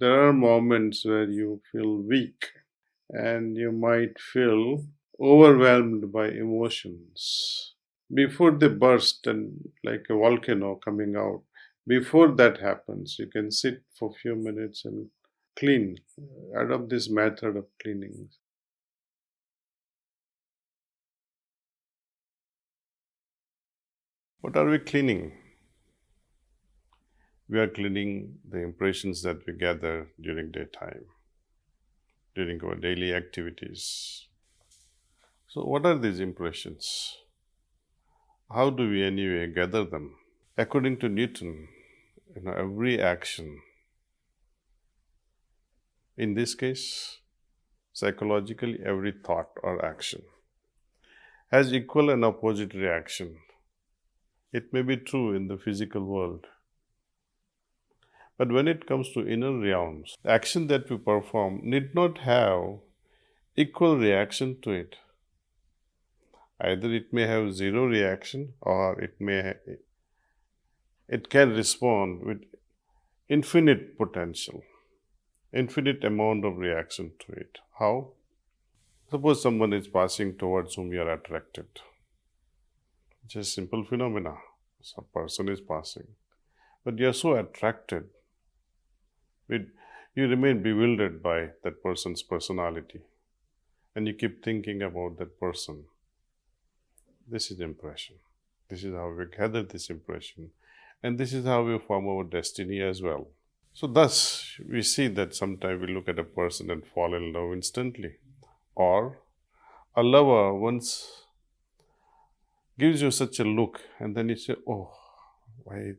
There are moments where you feel weak and you might feel overwhelmed by emotions. Before they burst and like a volcano coming out, before that happens, you can sit for a few minutes and clean. Adopt this method of cleaning. What are we cleaning? We are cleaning the impressions that we gather during daytime, during our daily activities. So what are these impressions? How do we anyway gather them? According to Newton, every action, in this case, psychologically, every thought or action has equal and opposite reaction. It may be true in the physical world. But when it comes to inner realms, the action that we perform need not have equal reaction to it. Either it may have zero reaction or it can respond with infinite potential, infinite amount of reaction to it. How? Suppose someone is passing towards whom you are attracted. It's a simple phenomena. Some person is passing. But you are so attracted, you remain bewildered by that person's personality. And you keep thinking about that person. This is impression. This is how we gather this impression. And this is how we form our destiny as well. So thus, we see that sometimes we look at a person and fall in love instantly. Or a lover once gives you such a look and then you say, oh, why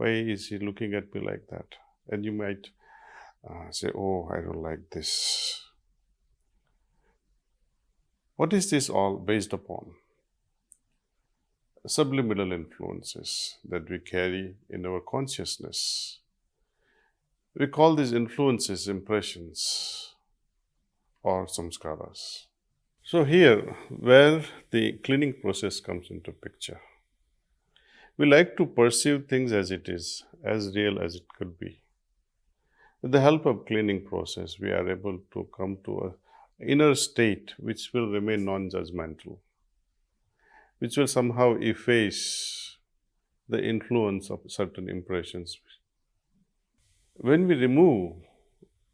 is he looking at me like that? And you might say, oh, I don't like this. What is this all based upon? Subliminal influences that we carry in our consciousness. We call these influences impressions or samskaras. So here, where the cleaning process comes into picture, we like to perceive things as it is, as real as it could be. With the help of cleaning process, we are able to come to an inner state which will remain non-judgmental, which will somehow efface the influence of certain impressions. When we remove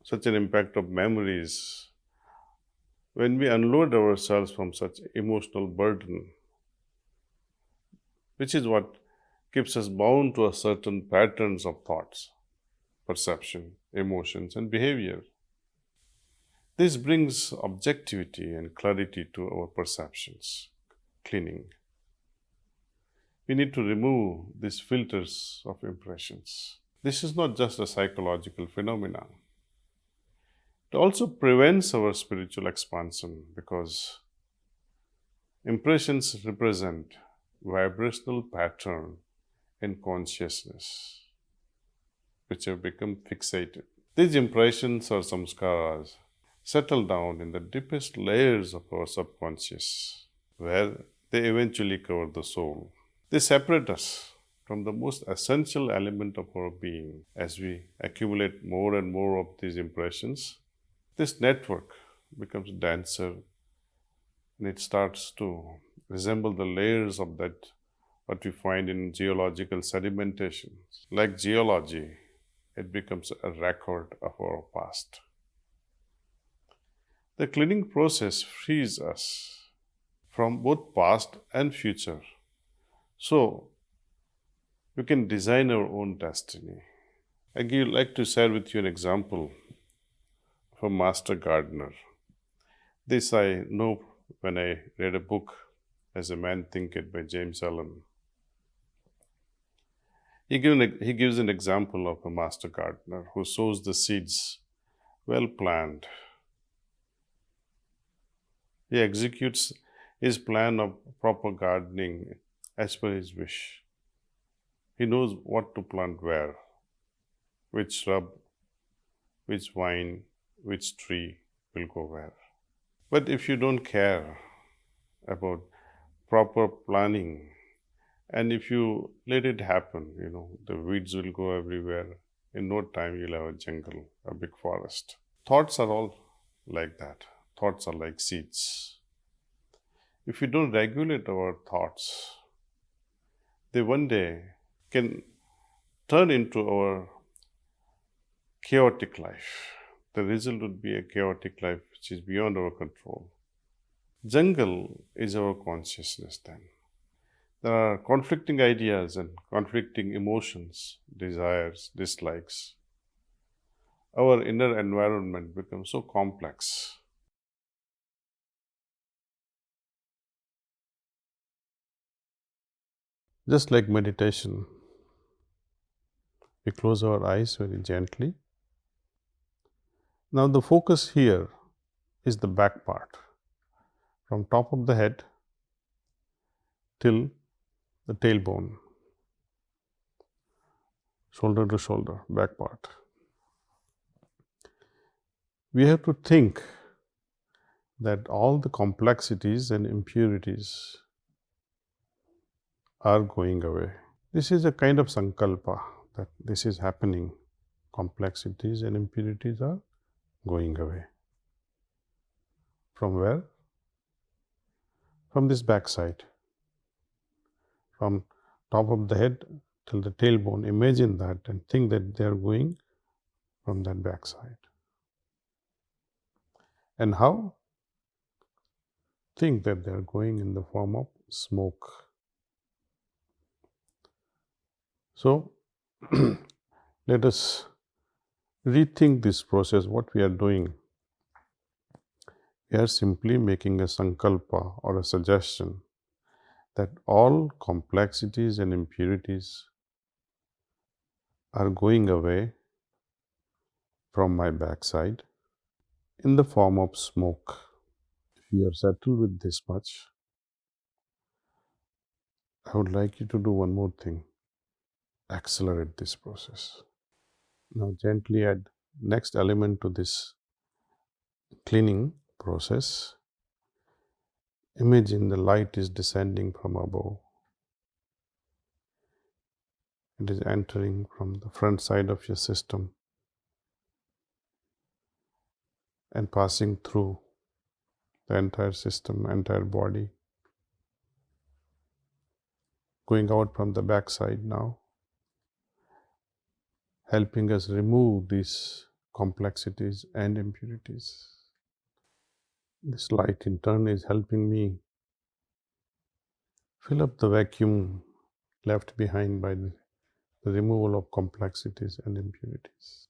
such an impact of memories, when we unload ourselves from such emotional burden, which is what keeps us bound to a certain patterns of thoughts, perception, emotions, and behavior. This brings objectivity and clarity to our perceptions, cleaning. We need to remove these filters of impressions. This is not just a psychological phenomenon. It also prevents our spiritual expansion because impressions represent vibrational pattern in consciousness which have become fixated. These impressions or samskaras settle down in the deepest layers of our subconscious where they eventually cover the soul. They separate us from the most essential element of our being. As we accumulate more and more of these impressions, this network becomes denser and it starts to resemble the layers of that what we find in geological sedimentation. Like geology, it becomes a record of our past. The cleaning process frees us from both past and future. So, we can design our own destiny. I'd like to share with you an example of a master gardener. This I know when I read a book, As a Man Thinketh by James Allen. He gives an example of a master gardener who sows the seeds well planned. He executes his plan of proper gardening as per his wish. He knows what to plant where, which shrub, which vine, which tree will go where. But if you don't care about proper planning, and if you let it happen, the weeds will go everywhere, in no time you'll have a jungle, a big forest. Thoughts are all like that. Thoughts are like seeds. If we don't regulate our thoughts, they one day can turn into our chaotic life. The result would be a chaotic life which is beyond our control. Jungle is our consciousness then. There are conflicting ideas and conflicting emotions, desires, dislikes. Our inner environment becomes so complex. Just like meditation, we close our eyes very gently. Now the focus here is the back part, from top of the head till the tailbone, shoulder to shoulder, back part. We have to think that all the complexities and impurities are going away. This is a kind of sankalpa that this is happening. Complexities and impurities are going away. From where? From this backside. From top of the head till the tailbone. Imagine that and think that they are going from that backside. And how? Think that they are going in the form of smoke. So, let us rethink this process, what we are doing. We are simply making a sankalpa or a suggestion that all complexities and impurities are going away from my backside in the form of smoke. If you are settled with this much, I would like you to do one more thing. Accelerate this process. Now gently add next element to this cleaning process. Imagine the light is descending from above. It is entering from the front side of your system and passing through the entire system, entire body, going out from the back side now, helping us remove these complexities and impurities. This light in turn is helping me fill up the vacuum left behind by the removal of complexities and impurities.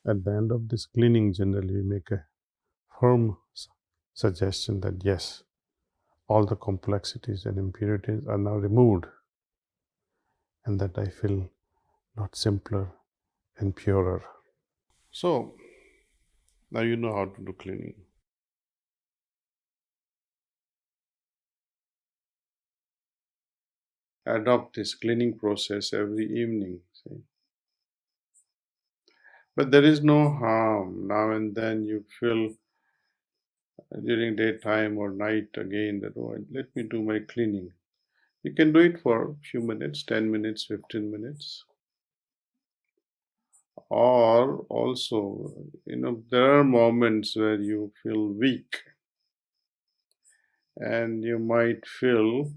At the end of this cleaning, generally we make a firm suggestion that yes, all the complexities and impurities are now removed, and that I feel lot simpler and purer. So, now you know how to do cleaning. Adopt this cleaning process every evening. See? But there is no harm. Now and then you feel during daytime or night again that, oh, let me do my cleaning. You can do it for a few minutes, 10 minutes, 15 minutes. Or also, there are moments where you feel weak and you might feel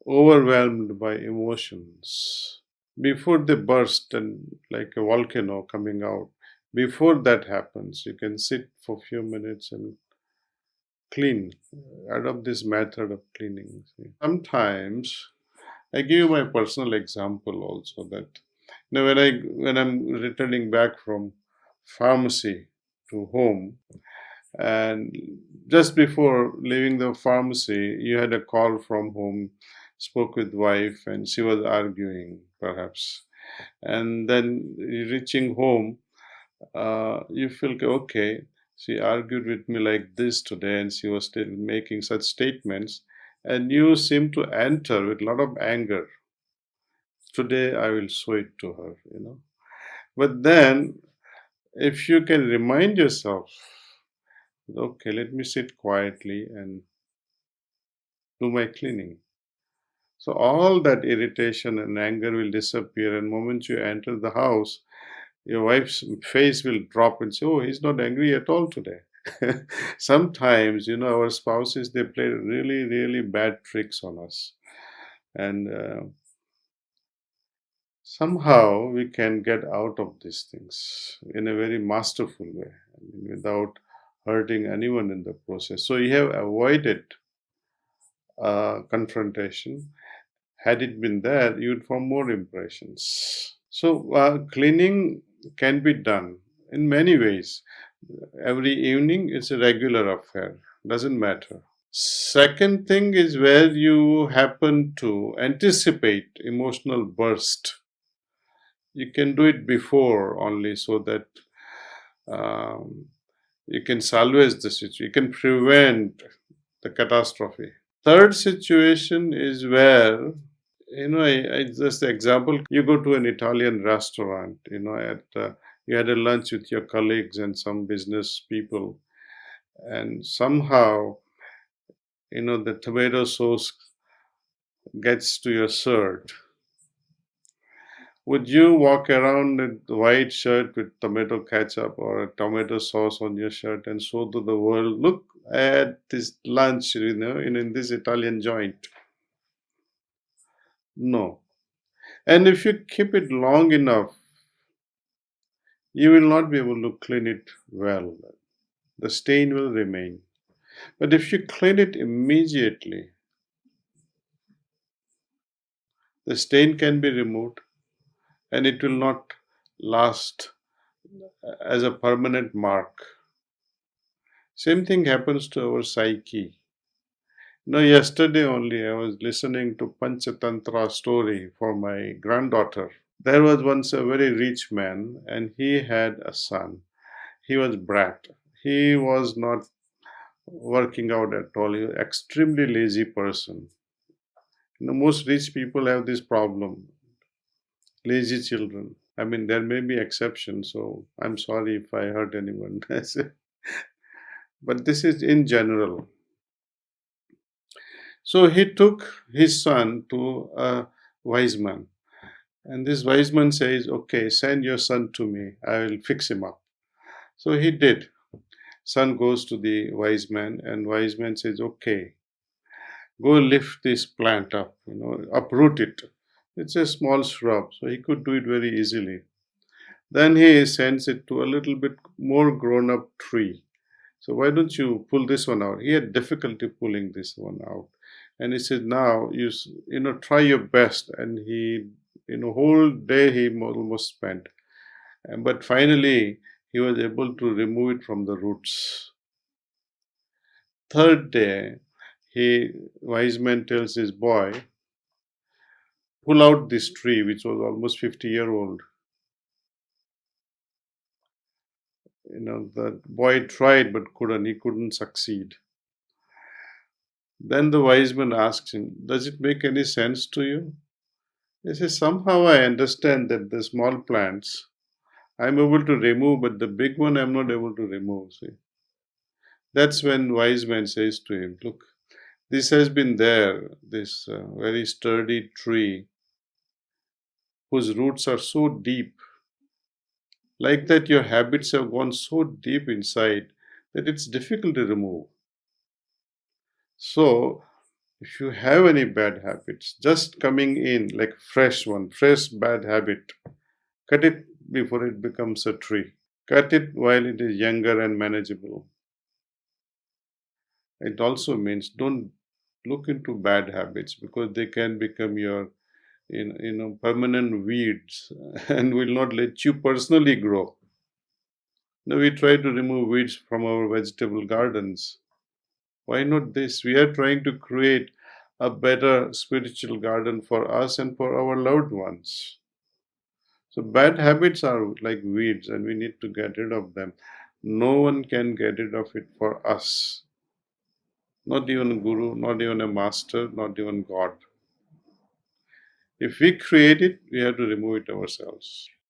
overwhelmed by emotions. Before they burst and like a volcano coming out, before that happens, you can sit for a few minutes and clean. Adopt this method of cleaning. Sometimes, I give you my personal example also that when I'm returning back from pharmacy to home, and just before leaving the pharmacy, you had a call from home, spoke with wife, and she was arguing, perhaps. And then reaching home, you feel, okay, she argued with me like this today, and she was still making such statements, and you seem to enter with a lot of anger. Today, I will show it to her, But then, if you can remind yourself, okay, let me sit quietly and do my cleaning. So all that irritation and anger will disappear, and the moment you enter the house, your wife's face will drop and say, "Oh, he's not angry at all today." Sometimes, our spouses, they play really, really bad tricks on us. And somehow we can get out of these things in a very masterful way, without hurting anyone in the process. So you have avoided confrontation. Had it been there, you'd form more impressions. So cleaning can be done in many ways. Every evening, it's a regular affair. Doesn't matter. Second thing is where you happen to anticipate emotional burst. You can do it before only, so that you can salvage the situation. You can prevent the catastrophe. Third situation is where, I just example, you go to an Italian restaurant, you had a lunch with your colleagues and some business people, and somehow, the tomato sauce gets to your shirt. Would you walk around with a white shirt with tomato ketchup or a tomato sauce on your shirt and show to the world, "Look, I had this lunch, in this Italian joint"? No. And if you keep it long enough, you will not be able to clean it well. The stain will remain. But if you clean it immediately, the stain can be removed, and it will not last as a permanent mark. Same thing happens to our psyche. Yesterday only I was listening to Panchatantra story for my granddaughter. There was once a very rich man, and he had a son. He was brat. He was not working out at all. He was an extremely lazy person. Most rich people have this problem. Lazy children. There may be exceptions, so I'm sorry if I hurt anyone. But this is in general. So he took his son to a wise man. And this wise man says, "Okay, send your son to me. I will fix him up." So he did. Son goes to the wise man, and wise man says, "Okay, go lift this plant up, uproot it." It's a small shrub, so he could do it very easily. Then he sends it to a little bit more grown up tree. So why don't you pull this one out? He had difficulty pulling this one out. And he said, "Now you try your best." And he, whole day he almost spent. But finally, he was able to remove it from the roots. Third day, wise man tells his boy, "Pull out this tree," which was almost 50-year-old. The boy tried but couldn't. He couldn't succeed. Then the wise man asks him, "Does it make any sense to you?" He says, "Somehow I understand that the small plants I'm able to remove, but the big one I'm not able to remove." See? That's when wise man says to him, "Look, this has been there, this very sturdy tree whose roots are so deep. Like that, your habits have gone so deep inside that it's difficult to remove. So, if you have any bad habits, just coming in like fresh bad habit, cut it before it becomes a tree. Cut it while it is younger and manageable." It also means don't look into bad habits, because they can become your permanent weeds and will not let you personally grow. Now we try to remove weeds from our vegetable gardens. Why not this? We are trying to create a better spiritual garden for us and for our loved ones. So bad habits are like weeds, and we need to get rid of them. No one can get rid of it for us. Not even a guru, not even a master, not even God. If we create it, we have to remove it ourselves.